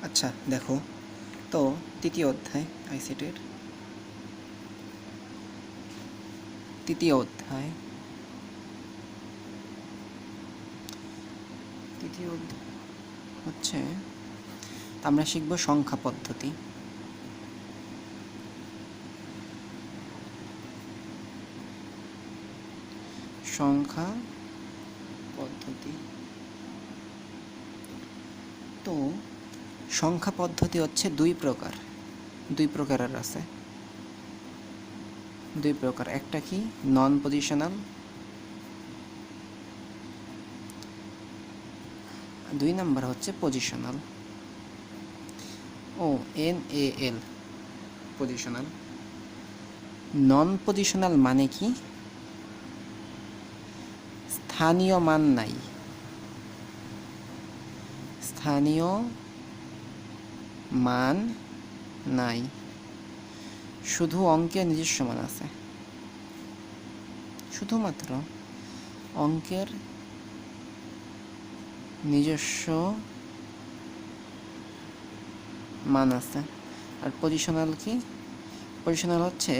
আচ্ছা দেখো তো তৃতীয় অধ্যায় আইসিটির তৃতীয় অধ্যায় হচ্ছে আমরা শিখব সংখ্যা পদ্ধতি। সংখ্যা পদ্ধতি তো সংখ্যা পদ্ধতি হচ্ছে দুই প্রকারের আছে। দুই প্রকার, একটা কি নন পজিশনাল, দুই নাম্বার হচ্ছে পজিশনাল। NaL positional. নন পজিশনাল মানে কি? স্থানীয় মান নাই, স্থানীয় মান নাই, শুধু অঙ্কের নিজস্ব মান আছে, শুধুমাত্র অঙ্কের নিজস্ব মান আছে। আর পজিশনাল কি? পজিশনাল হচ্ছে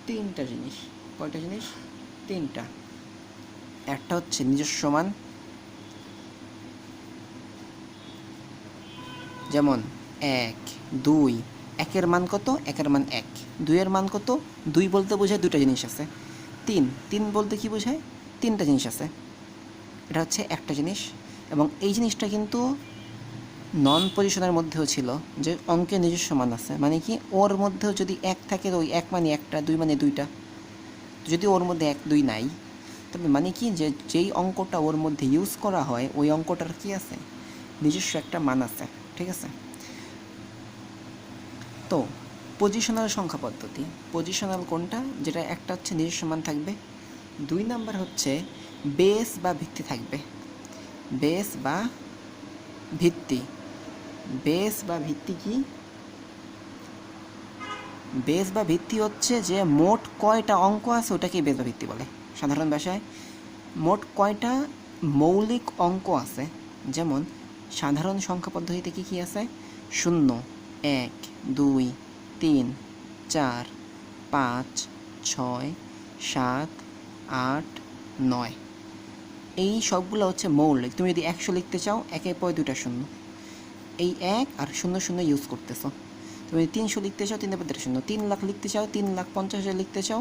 তিনটা জিনিস। কয়টা জিনিস? তিনটা। একটা হচ্ছে নিজস্ব মান, যেমন 1 2, 1-এর মান কত? 1-এর মান 1। 2-এর মান কত? 2 বলতে বোঝায় দুটা জিনিস আছে। 3 বলতে কি বোঝায়? তিনটা জিনিস আছে। এটা হচ্ছে একটা জিনিস। এবং এই জিনিসটা কিন্তু নন পজিশনের মধ্যেও ছিল, যে অঙ্কের নিজস্ব মান আছে, মানে কি ওর মধ্যেও যদি 1 থাকে তো ওই 1 মানে একটা, 2 মানে দুইটা। যদি ওর মধ্যে 1 2 নাই, তবে মানে কি যে যেই অঙ্কটা ওর মধ্যে ইউজ করা হয় ওই অঙ্কটার কি আছে? নিজস্ব একটা মান আছে। ঠিক আছে? তো পজিশনাল সংখ্যা পদ্ধতি, পজিশনাল কোনটা? যেটা একটা হচ্ছে নিজস্ব মান থাকবে, 2 নাম্বার হচ্ছে বেস বা ভিত্তি থাকবে। বেস বা ভিত্তি। বেস বা ভিত্তি কি? বেস বা ভিত্তি হচ্ছে যে মোট কয়টা অঙ্ক আছে ওটাকে বেস বা ভিত্তি বলে। সাধারণ ভাষায় মোট কয়টা মৌলিক অঙ্ক আছে। যেমন সাধারণ সংখ্যা পদ্ধতিতে কী কী আছে? 0 1 2 3 4 5 6 7 8 9, এই সবগুলো হচ্ছে মৌলিক। তুমি যদি 100 লিখতে চাও, 1-এর পরে 2টা শূন্য, এই 1 আর 0 0 ইউজ করতেছো। তুমি 300 লিখতে চাও, 3-এর পর 2টা শূন্য, 3 লাখ লিখতে চাও, 3,50,000 লিখতে চাও,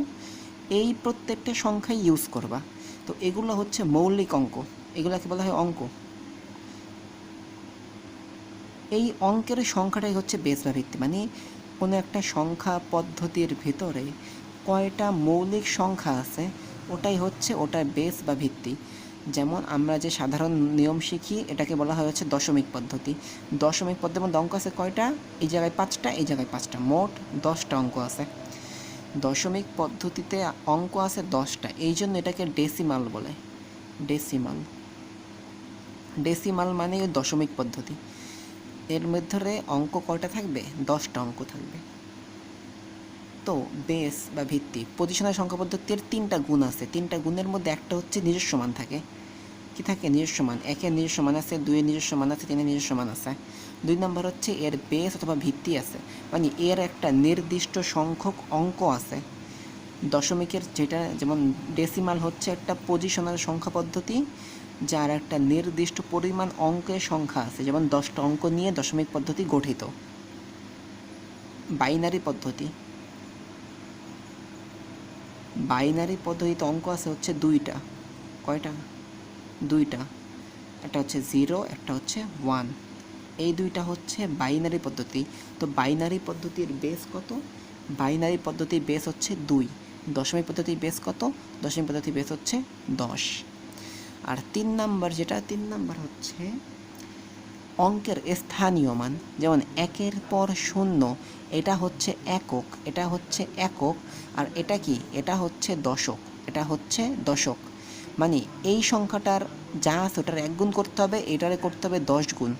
এই প্রত্যেকটা সংখ্যাই ইউজ করবা। তো এগুলো হচ্ছে মৌলিক অঙ্ক, এগুলোকে বলা হয় অঙ্ক। এই অঙ্কের সংখ্যাটাই হচ্ছে বেস বা ভিত্তি, মানে কোনো একটা সংখ্যা পদ্ধতির ভিতরে কয়টা মৌলিক সংখ্যা আছে ওটা বেস বা ভিত্তি। যেমন আমরা যে সাধারণ নিয়ম শিখি এটাকে বলা হয় হচ্ছে দশমিক পদ্ধতি। দশমিক পদ্ধতির মধ্যে অঙ্ক আছে কয়টা? এই জায়গায় 5টা, এই জায়গায় 5টা, মোট 10টা অঙ্ক আছে। দশমিক পদ্ধতিতে অঙ্ক আছে 10টা, এই জন্য এটাকে ডেসিমাল বলে। ডেসিমাল, ডেসিমাল মানে দশমিক পদ্ধতি। এর মধ্যে অঙ্ক কয়টা থাকবে? 10টা অঙ্ক থাকবে। তো বেস বা ভিত্তি পজিশনাল সংখ্যা পদ্ধতির 3টা গুণ আছে। 3টা গুণের মধ্যে একটা হচ্ছে নিজস্ব মান থাকে। কি থাকে? নিজস্ব মান। 1-এর নিজস্ব মান আছে, 2-এর নিজস্ব মান আছে, 3-এর নিজস্ব মান আছে। 2 নম্বর হচ্ছে এর বেস অথবা ভিত্তি আছে, মানে এর একটা নির্দিষ্ট সংখ্যক অঙ্ক আছে। দশমিকের যেটা, যেমন ডেসিমাল হচ্ছে একটা পজিশনাল সংখ্যা পদ্ধতি যার একটা নির্দিষ্ট পরিমাণ অঙ্কের সংখ্যা আছে, যেমন 10টা অঙ্ক নিয়ে দশমিক পদ্ধতি গঠিত। বাইনারি পদ্ধতি, বাইনারি পদ্ধতিতে অঙ্ক আছে হচ্ছে 2টা। কয়টা? 2টা। একটা হচ্ছে 0, একটা হচ্ছে 1। এই 2টা হচ্ছে বাইনারি পদ্ধতি। তো বাইনারি পদ্ধতির বেস কত? বাইনারি পদ্ধতির বেস হচ্ছে 2। দশমিক পদ্ধতির বেস কত? দশমিক পদ্ধতির বেস হচ্ছে 10। আর 3 নাম্বার যেটা, 3 নাম্বার হচ্ছে অঙ্কের স্থানীয় মান। যেমন 1-এর পর 0, এটা হচ্ছে একক, এটা হচ্ছে একক। আর এটা কি? এটা হচ্ছে দশক, এটা হচ্ছে দশক। মানে এই সংখ্যাটার যা আছে ওটার 1 গুণ করতে হবে, এটারে করতে হবে 10 গুণ।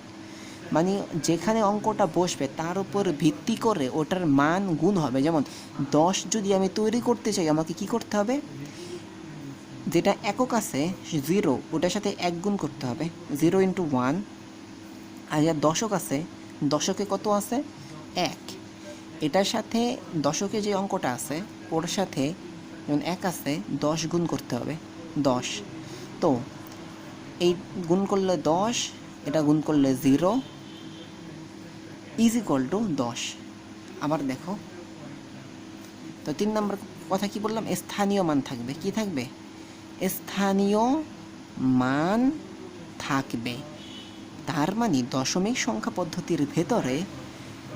মানে যেখানে অঙ্কটা বসবে তার উপর ভিত্তি করে ওটার মান গুণ হবে। যেমন 10 যদি আমি তৈরি করতে চাই, আমাকে কি করতে হবে? যেটা একক আছে 0, ওটার সাথে 1 গুণ করতে হবে, 0 × 1। আর যার দশক আছে দশকে কত আছে? 1। এটার সাথে দশকে যে অঙ্কটা আছে ওর সাথে যেমন 1 আছে, 10 গুণ করতে হবে, 10। তো এই গুণ করলে 10, এটা গুণ করলে 0 ইজ ইকুয়াল টু 10। আবার দেখো, তো 3 নম্বর কথা কি বললাম? স্থানীয় মান থাকবে। কি থাকবে? স্থানীয় মান থাকবে। তার মানে দশমিক সংখ্যা পদ্ধতির ভেতরে,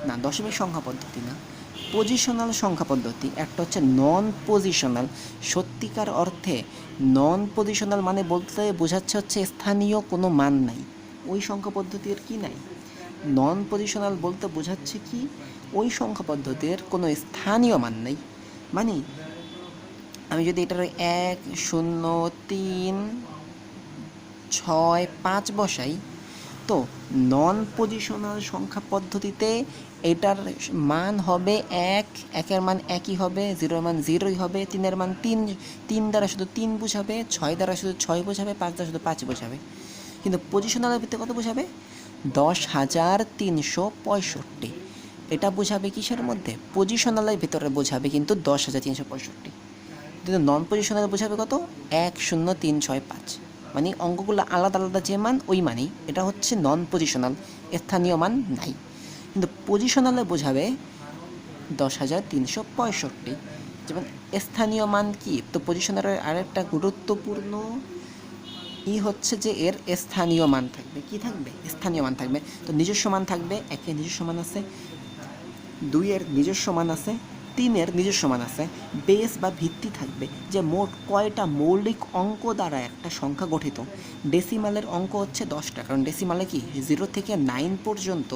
না দশমিক সংখ্যা পদ্ধতি না, পজিশনাল সংখ্যা পদ্ধতি। একটা হচ্ছে নন পজিশনাল। সত্যিকার অর্থে নন পজিশনাল মানে বলতে বোঝাচ্ছে হচ্ছে স্থানীয় কোনো মান নাই, ওই সংখ্যা পদ্ধতির কি নাই। নন পজিশনাল বলতে বোঝাচ্ছে কি, ওই সংখ্যা পদ্ধতির কোনো স্থানীয় মান নেই। মানে আমি যদি এটার 1 0 3 6 5 বসাই, তো নন পজিশনাল সংখ্যা পদ্ধতিতে এটার মান হবে 1, 1-এর মান 1ই হবে, 0-এর মান 0ই হবে, 3-এর মান 3, 3 দ্বারা শুধু 3 বোঝাবে, 6 দ্বারা শুধু 6 বোঝাবে, 5 দ্বারা শুধু 5 বোঝাবে। কিন্তু পজিশনালের ভিতরে কত বোঝাবে? 10,365। এটা বোঝাবে কিসের মধ্যে? পজিশনালের ভিতরে বোঝাবে কিন্তু 10,365। কিন্তু নন পজিশনাল বোঝাবে কত? 1 0 3 6 5। মানে অঙ্কগুলো আলাদা আলাদা যে মান ওই মানই। এটা হচ্ছে নন পজিশনাল, স্থানীয় মান নাই। কিন্তু পজিশনালে বোঝাবে 10,365। যেমন স্থানীয় মান কি? তো পজিশনালের আরেকটা গুরুত্বপূর্ণ হচ্ছে যে এর স্থানীয় মান থাকবে। কি থাকবে? স্থানীয় মান থাকবে। তো নিজস্ব মান থাকবে, 1-এর নিজস্ব মান আছে, 2-এর নিজস্ব মান আছে, 3-এর নিজস্ব মান আছে। বেস বা ভিত্তি থাকবে যে মোট কয়টা মৌলিক অঙ্ক দ্বারা একটা সংখ্যা গঠিত। ডেসিমালের অঙ্ক হচ্ছে 10টা, কারণ ডেসিমালে কি 0 থেকে 9 পর্যন্ত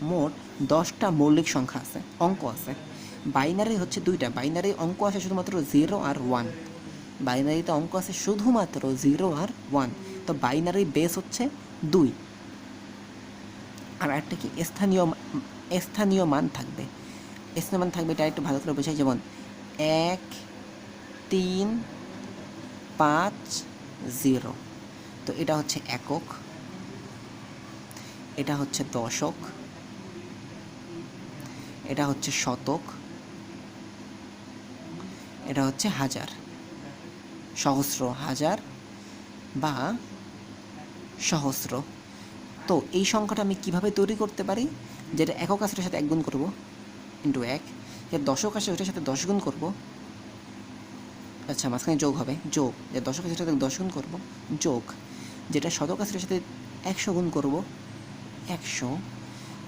মোট 10টা মৌলিক সংখ্যা আছে, অঙ্ক আছে। বাইনারি হচ্ছে 2টা, বাইনারি অঙ্ক আছে শুধুমাত্র 0 আর 1। বাইনারিতে অঙ্ক আছে শুধুমাত্র 0 আর 1। তো বাইনারি বেস হচ্ছে 2। আর একটা কি? স্থানীয় মান থাকবে। স্থানীয় মান থাকবে, এটা একটু ভালো করে বোঝাই। যেমন 1 3 5 0। তো এটা হচ্ছে একক, এটা হচ্ছে দশক, এটা হচ্ছে শতক, এটা হচ্ছে হাজার, সহস্র, হাজার বা সহস্র। তো এই সংখ্যাটা আমি কিভাবে তৈরি করতে পারি? যেটা একক আছে ওটার সাথে 1 গুণ করব, ইন্টু 1। যে দশক আছে ওটার সাথে 10 গুণ করব, আচ্ছা মাঝখানে যোগ হবে, যোগ। যে দশক আছে সেটাতে 10 গুণ করব, যোগ। যেটা শতক আছে ওটার সাথে 100 গুণ করব, 100।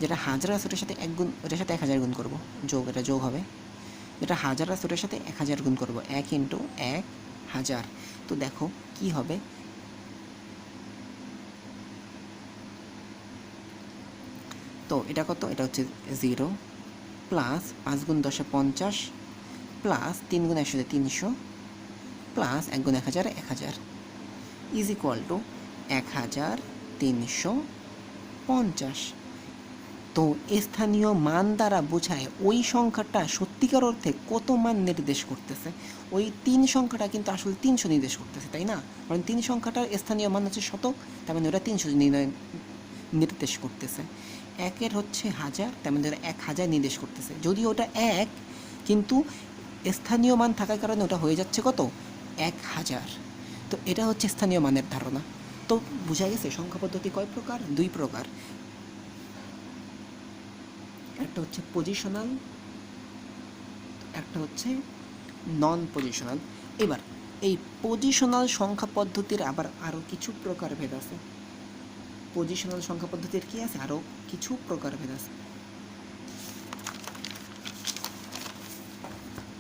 যেটা হাজার আছে ওটার সাথে 1 গুণ, ওটার সাথে 1000 গুণ করব, যোগ, এটা যোগ হবে। যেটা হাজার আছে ওটার সাথে 1000 গুণ করব, 1 ইন্টু 1000। তো দেখো কি হবে, তো এটা কত? এটা হচ্ছে 0 প্লাস 5 গুণ 10 50 প্লাস 3 গুণ 100 300 প্লাস 1 গুণ 1000 1000 ইজ ইকুয়াল টু 1350। তো স্থানীয় মান দ্বারা বোঝায় ওই সংখ্যাটা সত্যিকার অর্থে কত মান নির্দেশ করতেছে। ওই 3 সংখ্যাটা কিন্তু আসলে 300 নির্দেশ করতেছে, তাই না? কারণ 3 সংখ্যাটার স্থানীয় মান হচ্ছে শতক, তার মানে ওটা 300 নির্দেশ করতেছে। 1-এর হচ্ছে হাজার, তার মানে ওটা 1000 নির্দেশ করতেছে। যদিও ওটা 1, কিন্তু স্থানীয় মান থাকার কারণে ওটা হয়ে যাচ্ছে কত? 1000। তো এটা হচ্ছে স্থানীয় মানের ধারণা। তো বোঝা গেছে সংখ্যা পদ্ধতি কয় প্রকার? 2 প্রকার। একটা হচ্ছে পজিশনাল, একটা হচ্ছে নন পজিশনাল। এবার এই পজিশনাল সংখ্যা পদ্ধতির আবার আরও কিছু প্রকারভেদ আছে। পজিশনাল সংখ্যা পদ্ধতির কি আছে? আরও কিছু প্রকারভেদ আছে।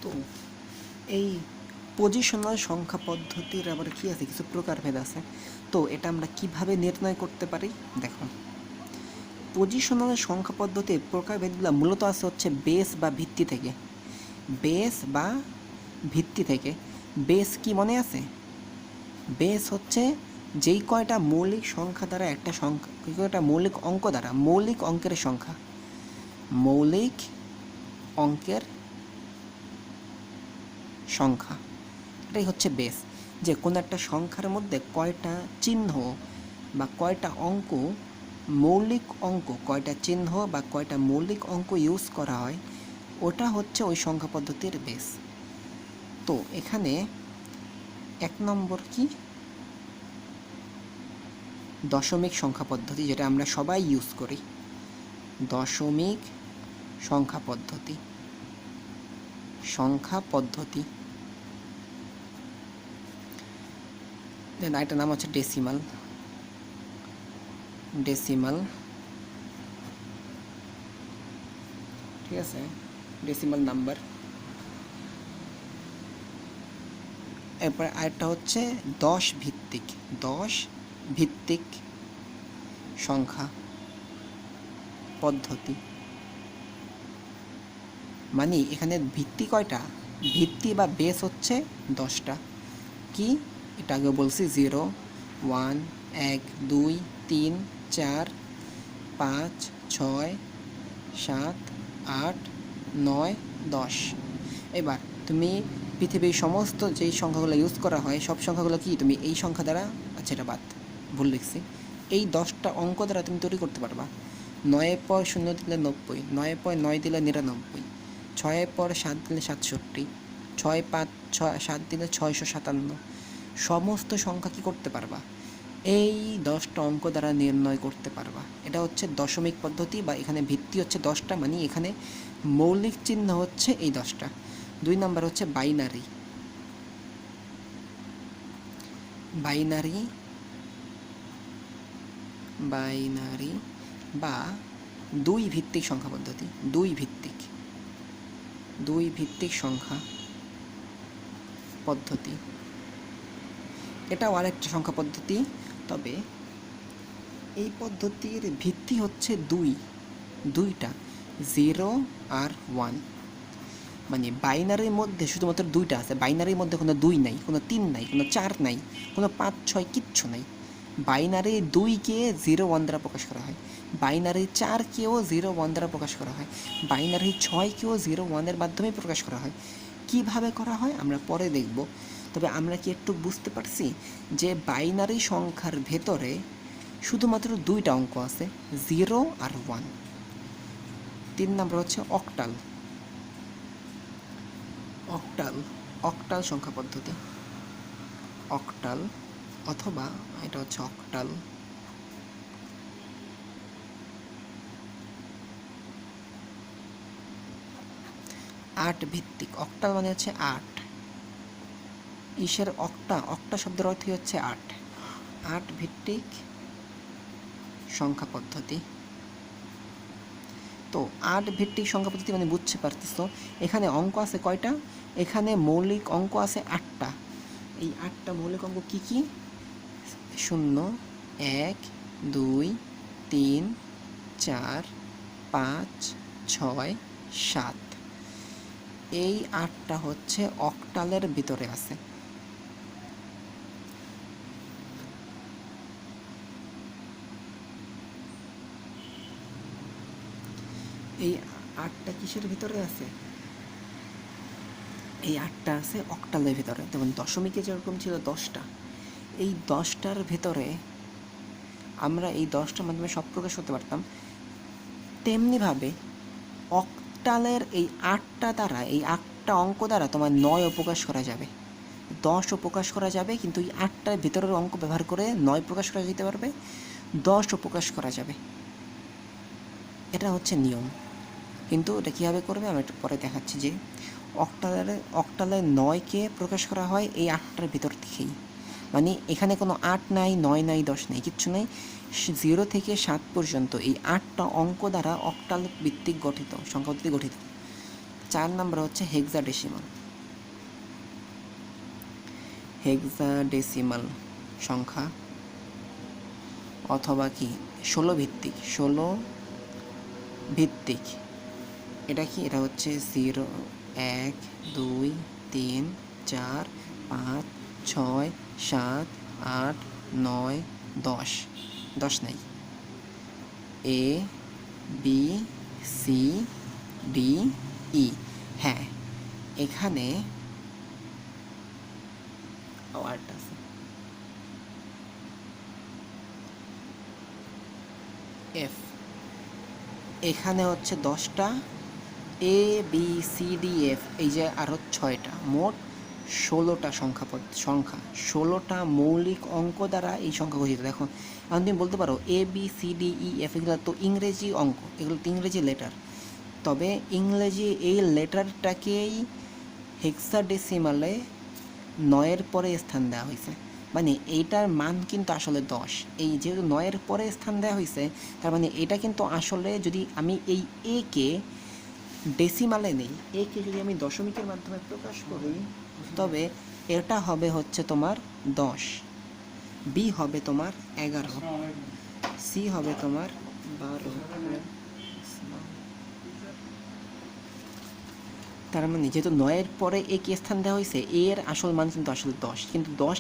তো এই পজিশনাল সংখ্যা পদ্ধতির আবার কি আছে? কিছু প্রকারভেদ আছে। তো এটা আমরা কিভাবে নির্ণয় করতে পারি? দেখো, পজিশনাল সংখ্যা পদ্ধতির প্রকারভেদগুলো মূলত আছে হচ্ছে বেস বা ভিত্তি থেকে। বেস বা ভিত্তি থেকে। বেস কি মনে আছে? বেস হচ্ছে যেই কয়টা মৌলিক সংখ্যা দ্বারা একটা সংখ্যা, কয়টা মৌলিক অঙ্ক দ্বারা, মৌলিক অঙ্কের সংখ্যা, মৌলিক অঙ্কের সংখ্যা, এটাই হচ্ছে বেস। যে কোনো একটা সংখ্যার মধ্যে কয়টা চিহ্ন বা কয়টা অঙ্ক মৌলিক অঙ্ক কয়টা চিহ্ন বা কয়টা মৌলিক অঙ্ক ইউজ করা হয় ওটা হচ্ছে ওই সংখ্যা পদ্ধতির বেস। তো এখানে 1 নম্বর কি দশমিক সংখ্যা পদ্ধতি, যেটা আমরা সবাই ইউজ করি, দশমিক সংখ্যা পদ্ধতি। দেন আরেকটা নাম হচ্ছে ডেসিমাল। ঠিক আছে, ডেসিমাল নাম্বার। এরপর আরেকটা হচ্ছে 10 ভিত্তিক সংখ্যা পদ্ধতি। মানে এখানে ভিত্তি কয়টা, ভিত্তি বা বেস হচ্ছে 10টা। কি এটা আগে বলছি, 0 1 1 2 3 4 5 6 7 8 9 10। এবার তুমি পৃথিবীর সমস্ত যেই সংখ্যাগুলো ইউজ করা হয় সব সংখ্যাগুলো কি তুমি এই সংখ্যা দ্বারা, আচ্ছা এটা বাদ, ভুল লিখছি, এই 10টা অঙ্ক দ্বারা তুমি তৈরি করতে পারবা। 9 পর 0 দিলে 90, 9 পর 9 দিলে 99, 6 পর 7 দিলে 67, 6 5 7 দিলে 657। সমস্ত সংখ্যা কি করতে পারবা, এই 10টা অঙ্ক দ্বারা নির্ণয় করতে পারবা। এটা হচ্ছে দশমিক পদ্ধতি, বা এখানে ভিত্তি হচ্ছে 10টা, মানে এখানে মৌলিক চিহ্ন হচ্ছে এই 10টা। 2 নম্বর হচ্ছে বাইনারি বা 2 ভিত্তিক সংখ্যা পদ্ধতি। 2 ভিত্তিক সংখ্যা পদ্ধতি, এটাও আরেকটা সংখ্যা পদ্ধতি, তবে এই পদ্ধতির ভিত্তি হচ্ছে দুইটা 0 আর 1। মানে বাইনারির মধ্যে শুধুমাত্র 2টা আছে, বাইনারির মধ্যে কোনো 2 নাই, কোনো 3 নাই, কোনো 4 নাই, কোনো 5 6 কিচ্ছু নাই। বাইনারি 2কে 0 1 দ্বারা প্রকাশ করা হয়, বাইনারি 4কেও 0 1 দ্বারা প্রকাশ করা হয়, বাইনারি 6কেও 0 1 এর মাধ্যমে প্রকাশ করা হয়। কিভাবে করা হয় আমরা পরে দেখব। তবে আমরা কি একটু বুঝতে পারছি যে বাইনারি সংখ্যার ভেতরে শুধুমাত্র 2টা অঙ্ক আছে, 0 আর 1। 3 নম্বর হচ্ছে অক্টাল সংখ্যা পদ্ধতি। অক্টাল অথবা এটা হচ্ছে অক্টাল। 8 ভিত্তিক। অক্টাল মানে হচ্ছে 8, অক্টা শব্দের অর্থই হচ্ছে 8 ভিত্তিক সংখ্যা পদ্ধতি। তো 8 ভিত্তিক সংখ্যা পদ্ধতি মানে বুঝতে পারতেছো এখানে অঙ্ক আছে কয়টা, এখানে মৌলিক অঙ্ক আছে 8টা। এই 8টা মৌলিক অঙ্ক কি কি, 0 1 2 3 4 5 6 7। এই 8টা হচ্ছে অক্টালের ভিতরে আছে। এই 8টা কিসের ভিতরে আছে, এই 8টা আছে অক্টালের ভিতরে। যেমন দশমিকে যেরকম ছিল 10টা, এই 10টার ভেতরে আমরা এই 10টার মাধ্যমে সব প্রকাশ করতে পারতাম। তেমনিভাবে অক্টালের এই 8টা দ্বারা, এই 8টা অঙ্ক দ্বারা তোমার 9ও প্রকাশ করা যাবে, 10ও প্রকাশ করা যাবে, কিন্তু এই 8টার ভিতরের অঙ্ক ব্যবহার করে 9 প্রকাশ করা যেতে পারবে, 10ও প্রকাশ করা যাবে। এটা হচ্ছে নিয়ম। কিন্তু এটা কীভাবে করবে আমি একটু পরে দেখাচ্ছি। যে অক্টালে 9কে প্রকাশ করা হয় এই 8টার ভিতর থেকেই, মানে এখানে কোনো 8 নাই, 9 নাই, 10 নাই, কিচ্ছু নেই, 0 থেকে 7 পর্যন্ত এই 8টা অঙ্ক দ্বারা অক্টাল ভিত্তিক গঠিত সংখ্যা পদ্ধতি গঠিত। 4 নম্বর হচ্ছে হেক্সাডেসিমাল সংখ্যা অথবা কি 16 ভিত্তিক। এটা কি, এটা হচ্ছে 0 1 2 3 4 5 6 7 8 9 10। 10 নাই, A B C D E। হ্যাঁ, এখানে আরেকটা আছে, এফ। এখানে হচ্ছে 10টা এ বি সি ডি এফ, এই যে আরও 6টা, মোট 16টা সংখ্যা 16টা মৌলিক অঙ্ক দ্বারা এই সংখ্যা গঠিত। দেখো এখন তুমি বলতে পারো A B C D E F এগুলো তো ইংরেজি অঙ্ক, এগুলো তো ইংরেজি লেটার। তবে ইংরেজি এই লেটারটাকেই হেক্সাডেসিমালে 9-এর পরে স্থান দেওয়া হয়েছে, মানে এইটার মান কিন্তু আসলে 10। এই যেহেতু 9-এর পরে স্থান দেওয়া হয়েছে, তার মানে এটা কিন্তু আসলে যদি আমি এই এ কে ডেসিমালে নেই, একে যদি আমি দশমিকের মাধ্যমে প্রকাশ করি, তবে এটা হবে হচ্ছে তোমার 10, বি হবে তোমার 11, সি হবে তোমার 12। তার মানে যেহেতু 9-এর পরে এ কে স্থান দেওয়া হয়েছে, এর আসল মান কিন্তু আসলে 10, কিন্তু 10